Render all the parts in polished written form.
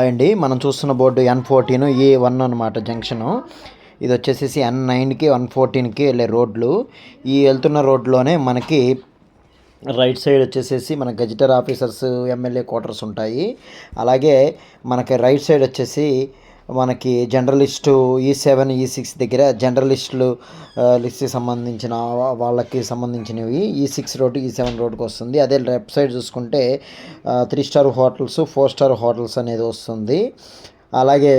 అండి మనం చూస్తున్న బోర్డు N14E1 అనమాట జంక్షను. ఇది వచ్చేసేసి N9కి 114కి వెళ్ళే రోడ్లు. ఈ వెళ్తున్న రోడ్లోనే మనకి రైట్ సైడ్ వచ్చేసేసి మన గెజిటర్ ఆఫీసర్స్ ఎమ్మెల్యే క్వార్టర్స్ ఉంటాయి. అలాగే మనకి రైట్ సైడ్ వచ్చేసి మనకి జర్నలిస్టు E7 E6 దగ్గర జర్నలిస్టులు లిస్ట్కి సంబంధించిన వాళ్ళకి సంబంధించినవి E6 రోడ్డు E7 రోడ్డుకి వస్తుంది. అదే లెఫ్ట్ సైడ్ చూసుకుంటే 3 స్టార్ హోటల్స్ 4 స్టార్ హోటల్స్ అనేది వస్తుంది. అలాగే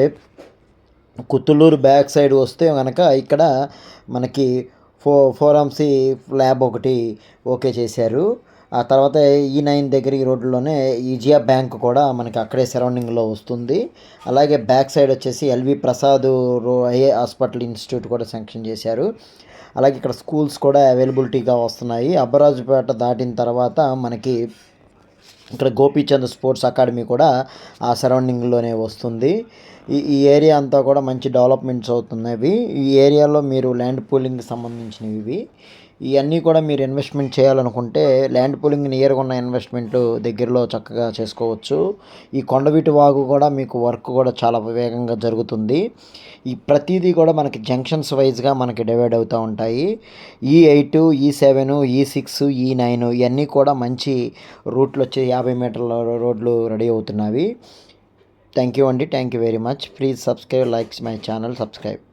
కుతులూరు బ్యాక్ సైడ్ వస్తే కనుక ఇక్కడ మనకి ఫోరంసి ల్యాబ్ ఒకటి ఓకే చేశారు. ఆ తర్వాత E9 దగ్గర ఈ రోడ్లోనే ఈజియా బ్యాంక్ కూడా మనకి అక్కడే సరౌండింగ్లో వస్తుంది. అలాగే బ్యాక్ సైడ్ వచ్చేసి LV Prasad eye hospital institute కూడా శాంక్షన్ చేశారు. అలాగే ఇక్కడ స్కూల్స్ కూడా అవైలబిలిటీగా వస్తున్నాయి. అబ్బరాజుపేట దాటిన తర్వాత మనకి ఇక్కడ గోపీచంద్ స్పోర్ట్స్ అకాడమీ కూడా ఆ సరౌండింగ్లోనే వస్తుంది. ఈ ఏరియా అంతా కూడా మంచి డెవలప్మెంట్స్ అవుతున్నవి. ఈ ఏరియాలో మీరు ల్యాండ్ పూలింగ్కి సంబంధించినవి ఇవన్నీ కూడా మీరు ఇన్వెస్ట్మెంట్ చేయాలనుకుంటే ల్యాండ్ పూలింగ్ నియర్గా ఉన్న ఇన్వెస్ట్మెంట్లు దగ్గరలో చక్కగా చేసుకోవచ్చు. ఈ కొండవీటి వాగు కూడా మీకు వర్క్ కూడా చాలా వేగంగా జరుగుతుంది. ఈ ప్రతిదీ కూడా మనకి జంక్షన్స్ వైజ్గా మనకి డివైడ్ అవుతూ ఉంటాయి. E8 E7 E6 E9 ఇవన్నీ కూడా మంచి రూట్లు వచ్చి 50 మీటర్ల రోడ్లు రెడీ అవుతున్నవి. థ్యాంక్ యూ అండి. Thank you very much. Please subscribe, likes my channel, subscribe.